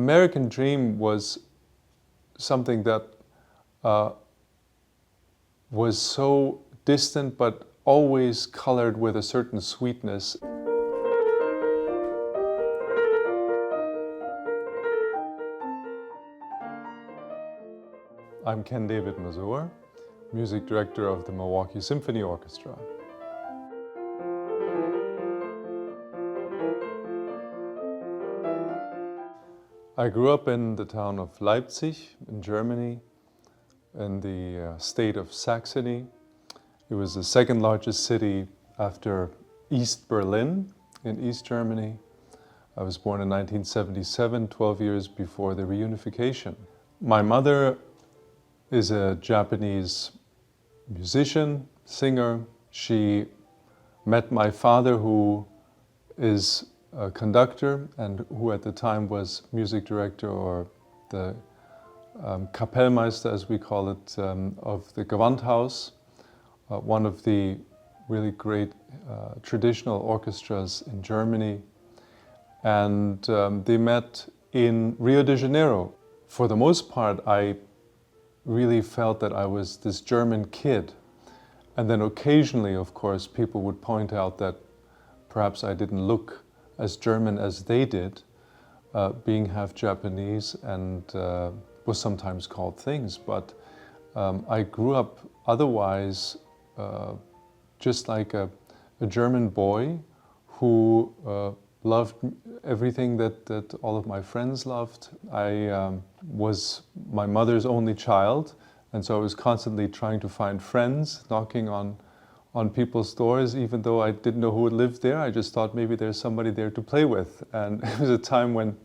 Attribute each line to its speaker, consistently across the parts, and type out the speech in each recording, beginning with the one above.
Speaker 1: American Dream was something that was so distant but always colored with a certain sweetness. I'm Ken David Masur, music director of the Milwaukee Symphony Orchestra. I grew up in the town of Leipzig in Germany, in the state of Saxony. It was the second largest city after East Berlin in East Germany. I was born in 1977, 12 years before the reunification. My mother is a Japanese musician, singer. She met my father, who is a conductor and who at the time was music director, or the Kapellmeister, as we call it, of the Gewandhaus, one of the really great traditional orchestras in Germany. And they met in Rio de Janeiro. For the most part, I really felt that I was this German kid. And then occasionally, of course, people would point out that perhaps I didn't look as German as they did, being half Japanese, and was sometimes called things. But I grew up otherwise just like a German boy who loved everything that all of my friends loved. I was my mother's only child, and so I was constantly trying to find friends, knocking on people's doors, even though I didn't know who lived there. I just thought maybe there's somebody there to play with. And it was a time when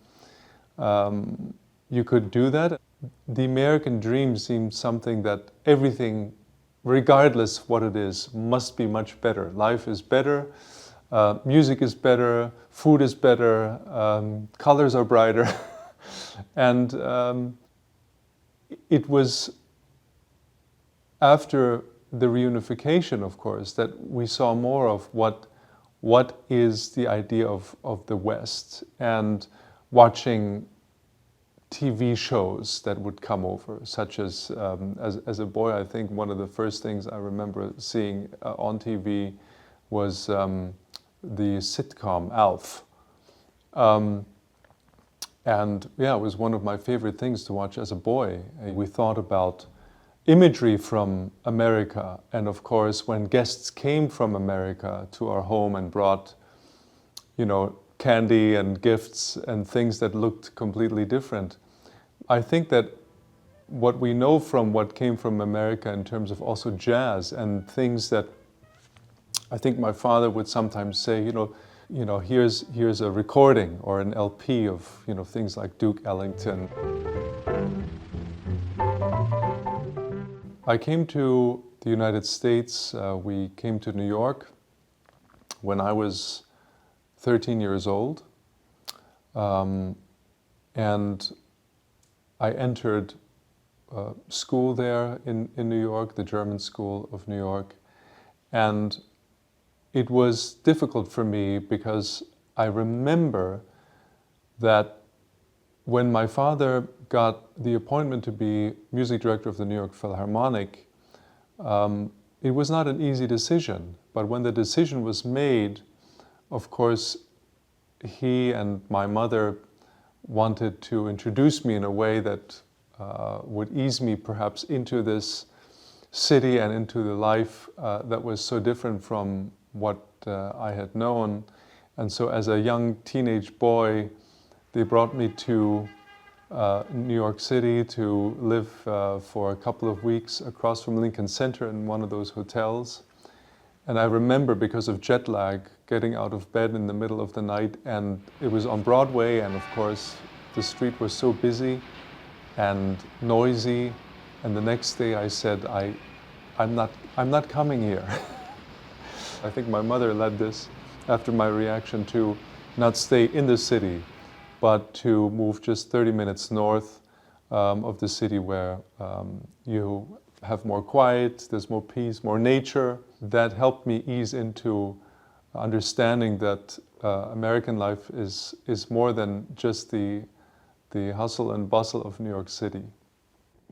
Speaker 1: you could do that. The American dream seemed something that everything, regardless what it is, must be much better. Life is better. Music is better, food is better, colors are brighter. And it was after the reunification, of course, that we saw more of what is the idea of the West, and watching TV shows that would come over, such as a boy, I think one of the first things I remember seeing on TV was the sitcom Alf. And yeah, it was one of my favorite things to watch as a boy. We thought about imagery from America, and of course when guests came from America to our home and brought, candy and gifts and things that looked completely different. I think that what we know from what came from America in terms of also jazz and things that I think my father would sometimes say, here's a recording or an LP of, things like Duke Ellington. I came to the United States, we came to New York when I was 13 years old. And I entered school there in New York, the German School of New York. And it was difficult for me because I remember that when my father got the appointment to be music director of the New York Philharmonic, it was not an easy decision. But when the decision was made, of course, he and my mother wanted to introduce me in a way that would ease me perhaps into this city and into the life that was so different from what I had known. And so as a young teenage boy, they brought me to New York City to live for a couple of weeks across from Lincoln Center in one of those hotels. And I remember, because of jet lag, getting out of bed in the middle of the night, and it was on Broadway, and of course the street was so busy and noisy. And the next day I said, I'm not coming here. I think my mother led this after my reaction to not stay in the city, but to move just 30 minutes north of the city, where you have more quiet, there's more peace, more nature. That helped me ease into understanding that American life is more than just the the hustle and bustle of New York City.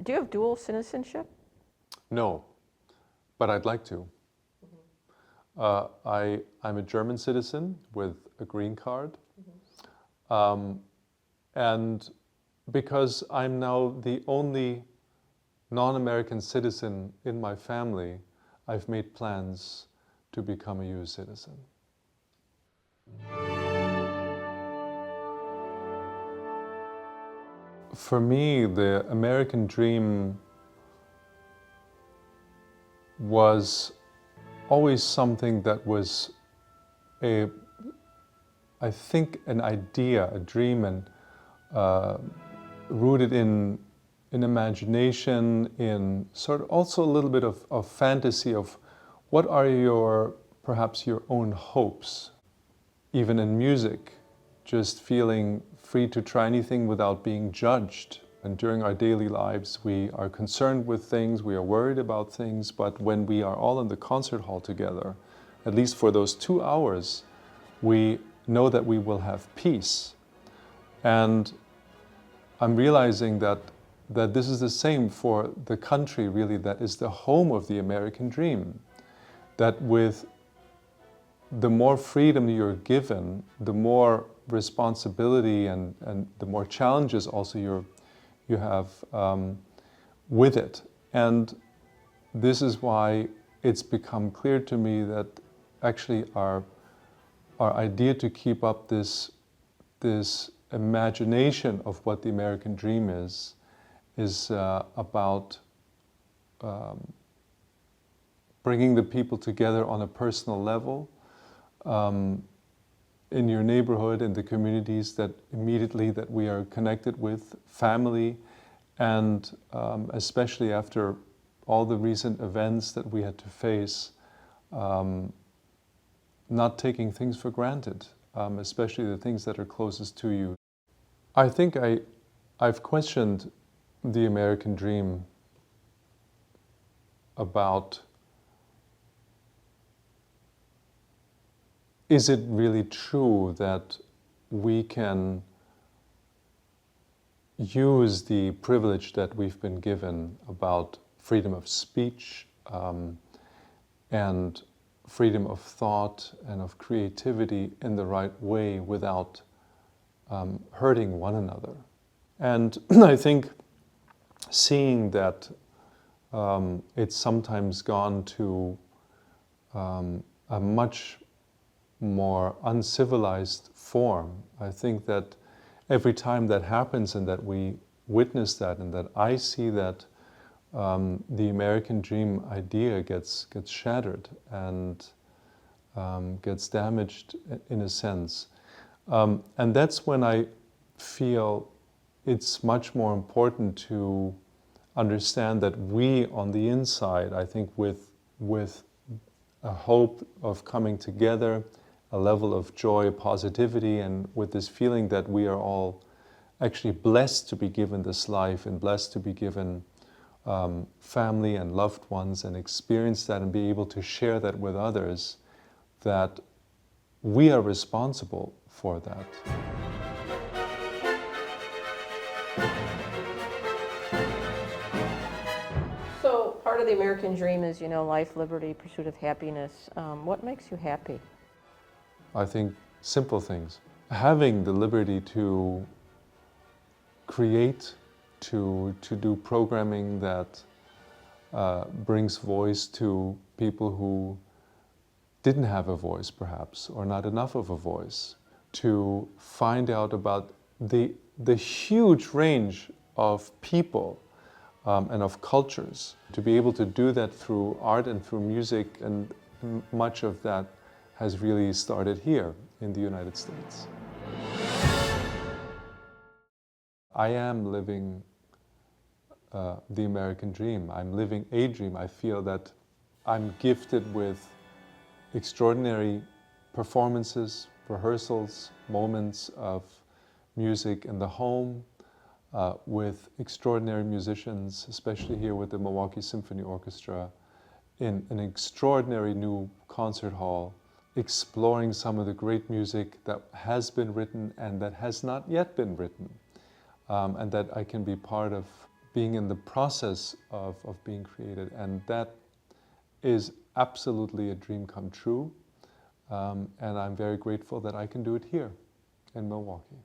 Speaker 2: Do you have dual citizenship?
Speaker 1: No, but I'd like to. I'm a German citizen with a green card. And because I'm now the only non-American citizen in my family, I've made plans to become a US citizen. For me, the American dream was always something that was I think an idea, a dream, and rooted in imagination, in sort of also a little bit of fantasy of what are perhaps your own hopes, even in music, just feeling free to try anything without being judged. And during our daily lives, we are concerned with things, we are worried about things, but when we are all in the concert hall together, at least for those 2 hours, we know that we will have peace. And I'm realizing that this is the same for the country, really, that is the home of the American dream. That with the more freedom you're given, the more responsibility and the more challenges also you have with it. And this is why it's become clear to me that actually our idea to keep up this imagination of what the American dream is about bringing the people together on a personal level, in your neighborhood, in the communities that immediately that we are connected with, family, and especially after all the recent events that we had to face, not taking things for granted, especially the things that are closest to you. I think I've questioned the American dream about, is it really true that we can use the privilege that we've been given about freedom of speech and freedom of thought and of creativity in the right way without hurting one another? And I think seeing that it's sometimes gone to a much more uncivilized form, I think that every time that happens and that we witness that and that I see that, the American dream idea gets shattered and gets damaged in a sense. And that's when I feel it's much more important to understand that we on the inside, I think with a hope of coming together, a level of joy, positivity, and with this feeling that we are all actually blessed to be given this life and blessed to be given family and loved ones and experience that and be able to share that with others, that we are responsible for that.
Speaker 2: So part of the American dream is, life, liberty, pursuit of happiness. What makes you happy?
Speaker 1: I think simple things. Having the liberty to create, to do programming that brings voice to people who didn't have a voice perhaps, or not enough of a voice, to find out about the huge range of people and of cultures, to be able to do that through art and through music, and much of that has really started here in the United States. I am living the American dream. I'm living a dream. I feel that I'm gifted with extraordinary performances, rehearsals, moments of music in the home, with extraordinary musicians, especially here with the Milwaukee Symphony Orchestra, in an extraordinary new concert hall, exploring some of the great music that has been written and that has not yet been written. and that I can be part of being in the process of being created. And that is absolutely a dream come true. And I'm very grateful that I can do it here in Milwaukee.